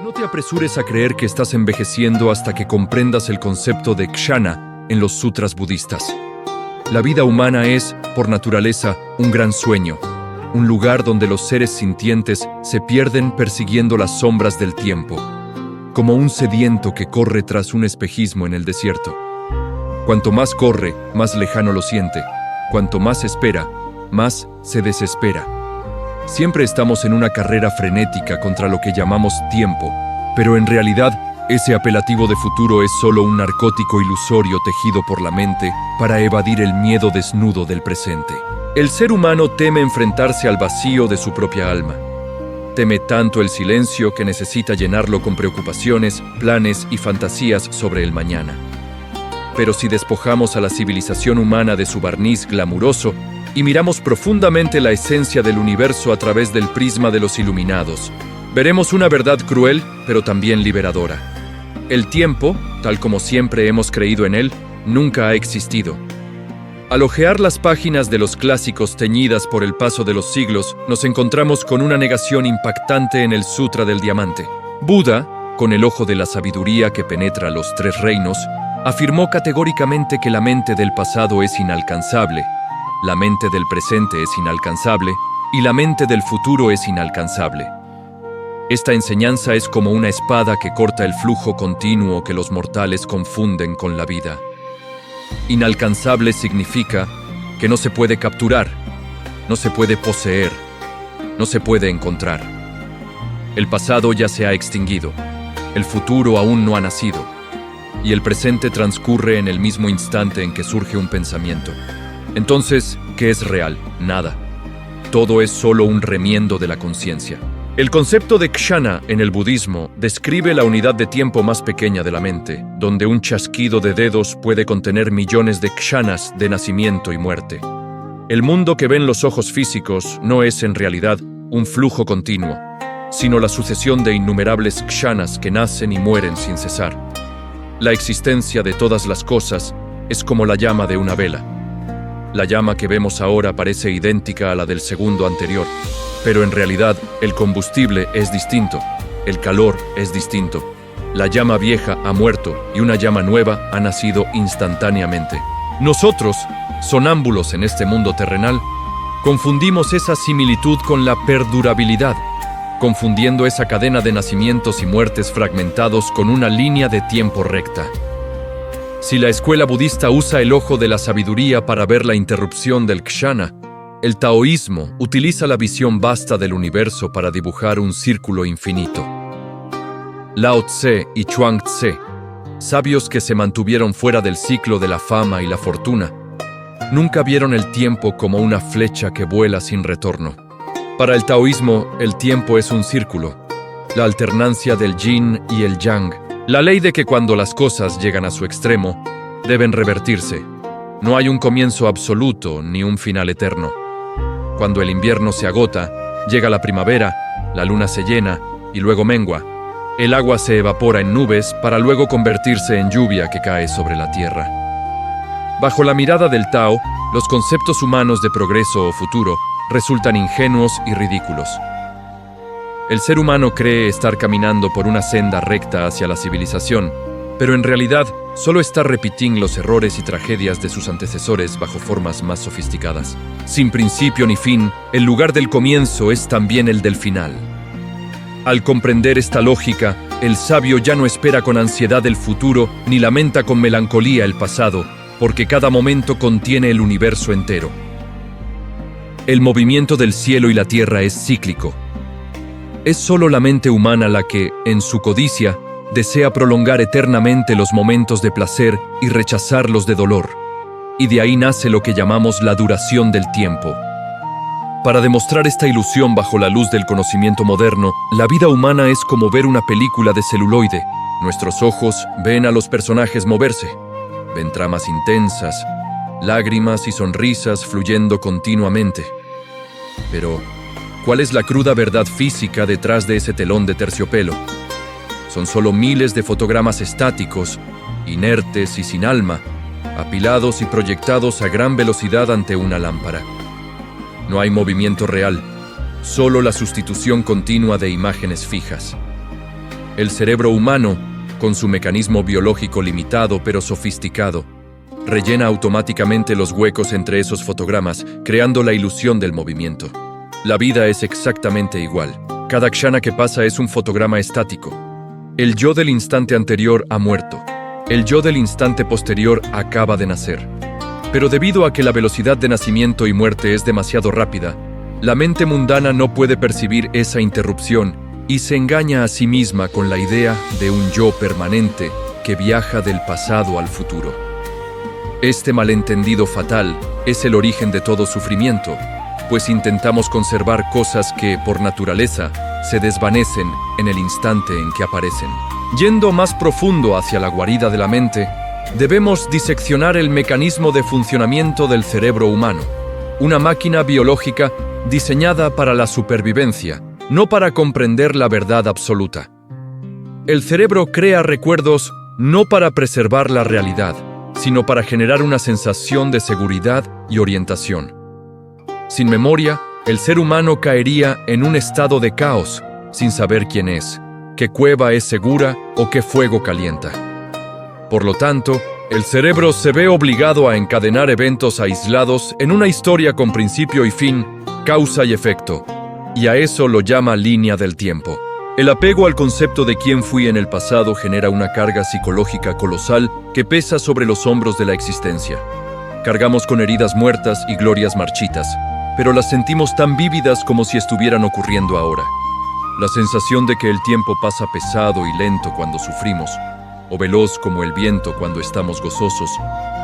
No te apresures a creer que estás envejeciendo hasta que comprendas el concepto de kshana en los sutras budistas. La vida humana es, por naturaleza, un gran sueño, un lugar donde los seres sintientes se pierden persiguiendo las sombras del tiempo, como un sediento que corre tras un espejismo en el desierto. Cuanto más corre, más lejano lo siente. Cuanto más espera, más se desespera. Siempre estamos en una carrera frenética contra lo que llamamos tiempo, pero en realidad ese apelativo de futuro es solo un narcótico ilusorio tejido por la mente para evadir el miedo desnudo del presente. El ser humano teme enfrentarse al vacío de su propia alma. Teme tanto el silencio que necesita llenarlo con preocupaciones, planes y fantasías sobre el mañana. Pero si despojamos a la civilización humana de su barniz glamuroso y miramos profundamente la esencia del universo a través del prisma de los iluminados, veremos una verdad cruel, pero también liberadora. El tiempo, tal como siempre hemos creído en él, nunca ha existido. Al hojear las páginas de los clásicos teñidas por el paso de los siglos, nos encontramos con una negación impactante en el Sutra del Diamante. Buda, con el ojo de la sabiduría que penetra los tres reinos, afirmó categóricamente que la mente del pasado es inalcanzable, la mente del presente es inalcanzable y la mente del futuro es inalcanzable. Esta enseñanza es como una espada que corta el flujo continuo que los mortales confunden con la vida. Inalcanzable significa que no se puede capturar, no se puede poseer, no se puede encontrar. El pasado ya se ha extinguido, el futuro aún no ha nacido, y el presente transcurre en el mismo instante en que surge un pensamiento. Entonces, ¿qué es real? Nada. Todo es solo un remiendo de la conciencia. El concepto de kshana en el budismo describe la unidad de tiempo más pequeña de la mente, donde un chasquido de dedos puede contener millones de kshanas de nacimiento y muerte. El mundo que ven los ojos físicos no es en realidad un flujo continuo, sino la sucesión de innumerables kshanas que nacen y mueren sin cesar. La existencia de todas las cosas es como la llama de una vela. La llama que vemos ahora parece idéntica a la del segundo anterior, pero en realidad el combustible es distinto, el calor es distinto. La llama vieja ha muerto y una llama nueva ha nacido instantáneamente. Nosotros, sonámbulos en este mundo terrenal, confundimos esa similitud con la perdurabilidad, confundiendo esa cadena de nacimientos y muertes fragmentados con una línea de tiempo recta. Si la escuela budista usa el ojo de la sabiduría para ver la interrupción del kshana, el taoísmo utiliza la visión vasta del universo para dibujar un círculo infinito. Lao Tse y Chuang Tse, sabios que se mantuvieron fuera del ciclo de la fama y la fortuna, nunca vieron el tiempo como una flecha que vuela sin retorno. Para el taoísmo, el tiempo es un círculo, la alternancia del yin y el yang, la ley de que cuando las cosas llegan a su extremo, deben revertirse. No hay un comienzo absoluto ni un final eterno. Cuando el invierno se agota, llega la primavera, la luna se llena y luego mengua. El agua se evapora en nubes para luego convertirse en lluvia que cae sobre la tierra. Bajo la mirada del Tao, los conceptos humanos de progreso o futuro resultan ingenuos y ridículos. El ser humano cree estar caminando por una senda recta hacia la civilización, pero en realidad solo está repitiendo los errores y tragedias de sus antecesores bajo formas más sofisticadas. Sin principio ni fin, el lugar del comienzo es también el del final. Al comprender esta lógica, el sabio ya no espera con ansiedad el futuro ni lamenta con melancolía el pasado, porque cada momento contiene el universo entero. El movimiento del cielo y la tierra es cíclico. Es solo la mente humana la que, en su codicia, desea prolongar eternamente los momentos de placer y rechazarlos de dolor, y de ahí nace lo que llamamos la duración del tiempo. Para demostrar esta ilusión bajo la luz del conocimiento moderno, la vida humana es como ver una película de celuloide. Nuestros ojos ven a los personajes moverse, ven tramas intensas, lágrimas y sonrisas fluyendo continuamente. Pero, ¿cuál es la cruda verdad física detrás de ese telón de terciopelo? Son solo miles de fotogramas estáticos, inertes y sin alma, apilados y proyectados a gran velocidad ante una lámpara. No hay movimiento real, solo la sustitución continua de imágenes fijas. El cerebro humano, con su mecanismo biológico limitado pero sofisticado, rellena automáticamente los huecos entre esos fotogramas, creando la ilusión del movimiento. La vida es exactamente igual. Cada kshana que pasa es un fotograma estático. El yo del instante anterior ha muerto. El yo del instante posterior acaba de nacer. Pero debido a que la velocidad de nacimiento y muerte es demasiado rápida, la mente mundana no puede percibir esa interrupción y se engaña a sí misma con la idea de un yo permanente que viaja del pasado al futuro. Este malentendido fatal es el origen de todo sufrimiento, pues intentamos conservar cosas que, por naturaleza, se desvanecen en el instante en que aparecen. Yendo más profundo hacia la guarida de la mente, debemos diseccionar el mecanismo de funcionamiento del cerebro humano, una máquina biológica diseñada para la supervivencia, no para comprender la verdad absoluta. El cerebro crea recuerdos no para preservar la realidad, sino para generar una sensación de seguridad y orientación. Sin memoria, el ser humano caería en un estado de caos, sin saber quién es, qué cueva es segura o qué fuego calienta. Por lo tanto, el cerebro se ve obligado a encadenar eventos aislados en una historia con principio y fin, causa y efecto, y a eso lo llama línea del tiempo. El apego al concepto de quién fui en el pasado genera una carga psicológica colosal que pesa sobre los hombros de la existencia. Cargamos con heridas muertas y glorias marchitas, pero las sentimos tan vívidas como si estuvieran ocurriendo ahora. La sensación de que el tiempo pasa pesado y lento cuando sufrimos, o veloz como el viento cuando estamos gozosos,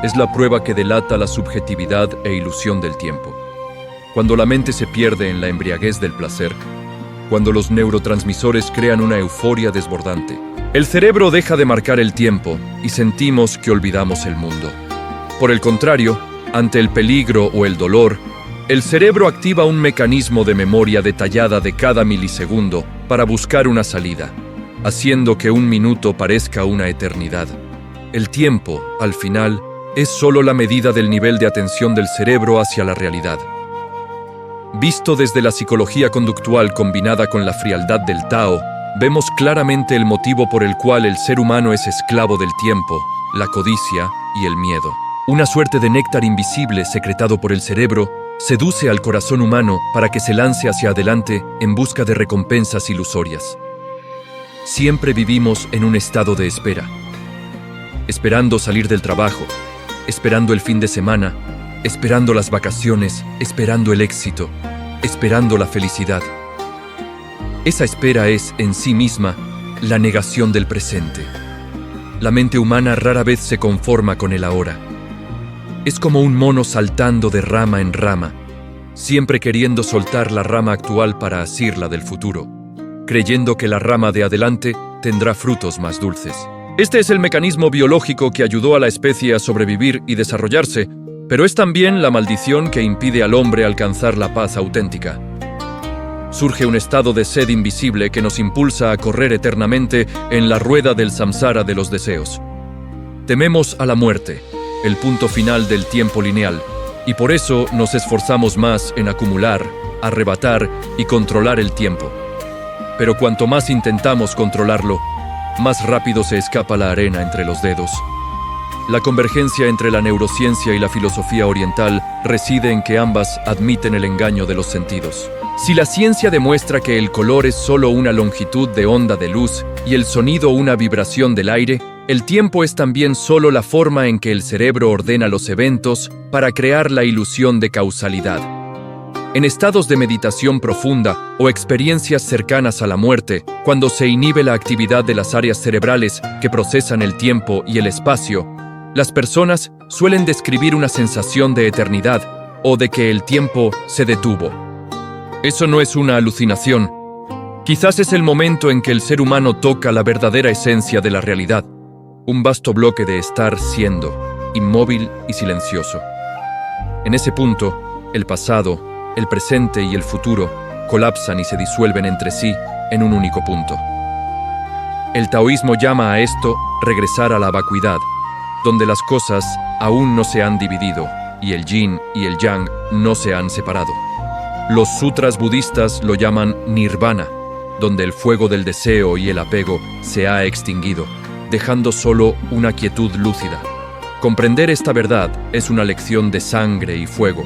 es la prueba que delata la subjetividad e ilusión del tiempo. Cuando la mente se pierde en la embriaguez del placer, cuando los neurotransmisores crean una euforia desbordante, el cerebro deja de marcar el tiempo y sentimos que olvidamos el mundo. Por el contrario, ante el peligro o el dolor, el cerebro activa un mecanismo de memoria detallada de cada milisegundo para buscar una salida, haciendo que un minuto parezca una eternidad. El tiempo, al final, es solo la medida del nivel de atención del cerebro hacia la realidad. Visto desde la psicología conductual combinada con la frialdad del Tao, vemos claramente el motivo por el cual el ser humano es esclavo del tiempo, la codicia y el miedo. Una suerte de néctar invisible secretado por el cerebro seduce al corazón humano para que se lance hacia adelante en busca de recompensas ilusorias. Siempre vivimos en un estado de espera, esperando salir del trabajo, esperando el fin de semana, esperando las vacaciones, esperando el éxito, esperando la felicidad. Esa espera es, en sí misma, la negación del presente. La mente humana rara vez se conforma con el ahora. Es como un mono saltando de rama en rama, siempre queriendo soltar la rama actual para asirla del futuro, creyendo que la rama de adelante tendrá frutos más dulces. Este es el mecanismo biológico que ayudó a la especie a sobrevivir y desarrollarse, pero es también la maldición que impide al hombre alcanzar la paz auténtica. Surge un estado de sed invisible que nos impulsa a correr eternamente en la rueda del samsara de los deseos. Tememos a la muerte, el punto final del tiempo lineal, y por eso nos esforzamos más en acumular, arrebatar y controlar el tiempo. Pero cuanto más intentamos controlarlo, más rápido se escapa la arena entre los dedos. La convergencia entre la neurociencia y la filosofía oriental reside en que ambas admiten el engaño de los sentidos. Si la ciencia demuestra que el color es solo una longitud de onda de luz y el sonido una vibración del aire, el tiempo es también solo la forma en que el cerebro ordena los eventos para crear la ilusión de causalidad. En estados de meditación profunda o experiencias cercanas a la muerte, cuando se inhibe la actividad de las áreas cerebrales que procesan el tiempo y el espacio, las personas suelen describir una sensación de eternidad o de que el tiempo se detuvo. Eso no es una alucinación. Quizás es el momento en que el ser humano toca la verdadera esencia de la realidad, un vasto bloque de estar siendo, inmóvil y silencioso. En ese punto, el pasado, el presente y el futuro colapsan y se disuelven entre sí en un único punto. El taoísmo llama a esto regresar a la vacuidad, donde las cosas aún no se han dividido y el yin y el yang no se han separado. Los sutras budistas lo llaman nirvana, donde el fuego del deseo y el apego se ha extinguido, dejando solo una quietud lúcida. Comprender esta verdad es una lección de sangre y fuego,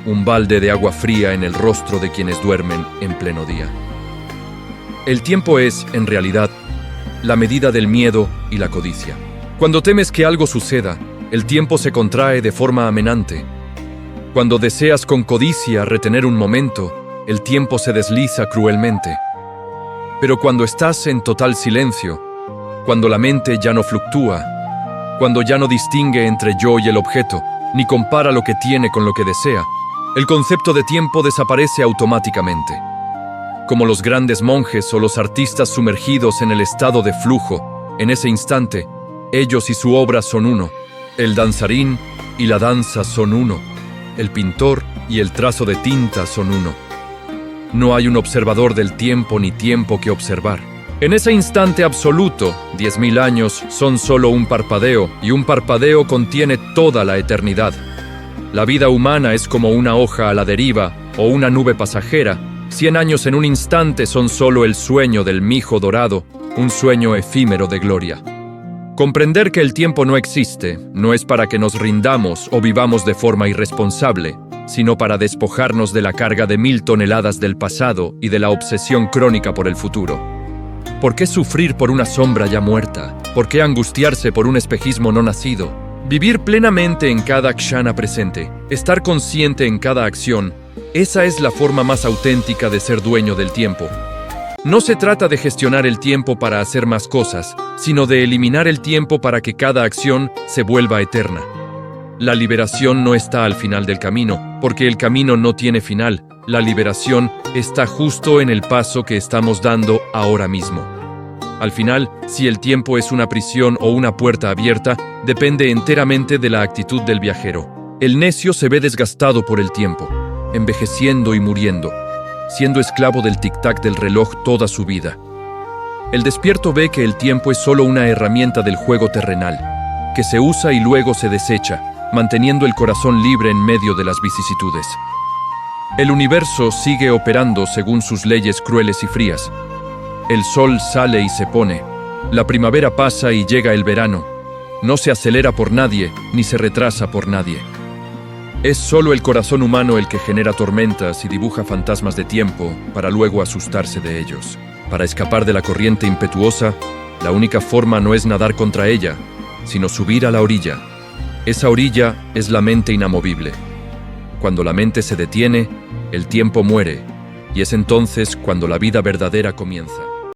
un balde de agua fría en el rostro de quienes duermen en pleno día. El tiempo es, en realidad, la medida del miedo y la codicia. Cuando temes que algo suceda, el tiempo se contrae de forma amenante. Cuando deseas con codicia retener un momento, el tiempo se desliza cruelmente. Pero cuando estás en total silencio, cuando la mente ya no fluctúa, cuando ya no distingue entre yo y el objeto, ni compara lo que tiene con lo que desea, el concepto de tiempo desaparece automáticamente. Como los grandes monjes o los artistas sumergidos en el estado de flujo, en ese instante, ellos y su obra son uno. El danzarín y la danza son uno. El pintor y el trazo de tinta son uno. No hay un observador del tiempo ni tiempo que observar. En ese instante absoluto, 10.000 años son solo un parpadeo, y un parpadeo contiene toda la eternidad. La vida humana es como una hoja a la deriva o una nube pasajera. 100 años en un instante son solo el sueño del mijo dorado, un sueño efímero de gloria. Comprender que el tiempo no existe no es para que nos rindamos o vivamos de forma irresponsable, sino para despojarnos de la carga de 1000 toneladas del pasado y de la obsesión crónica por el futuro. ¿Por qué sufrir por una sombra ya muerta? ¿Por qué angustiarse por un espejismo no nacido? Vivir plenamente en cada kshana presente, estar consciente en cada acción, esa es la forma más auténtica de ser dueño del tiempo. No se trata de gestionar el tiempo para hacer más cosas, sino de eliminar el tiempo para que cada acción se vuelva eterna. La liberación no está al final del camino, porque el camino no tiene final. La liberación está justo en el paso que estamos dando ahora mismo. Al final, si el tiempo es una prisión o una puerta abierta, depende enteramente de la actitud del viajero. El necio se ve desgastado por el tiempo, envejeciendo y muriendo, siendo esclavo del tic-tac del reloj toda su vida. El despierto ve que el tiempo es solo una herramienta del juego terrenal, que se usa y luego se desecha, manteniendo el corazón libre en medio de las vicisitudes. El universo sigue operando según sus leyes crueles y frías. El sol sale y se pone. La primavera pasa y llega el verano. No se acelera por nadie, ni se retrasa por nadie. Es solo el corazón humano el que genera tormentas y dibuja fantasmas de tiempo para luego asustarse de ellos. Para escapar de la corriente impetuosa, la única forma no es nadar contra ella, sino subir a la orilla. Esa orilla es la mente inamovible. Cuando la mente se detiene, el tiempo muere, y es entonces cuando la vida verdadera comienza.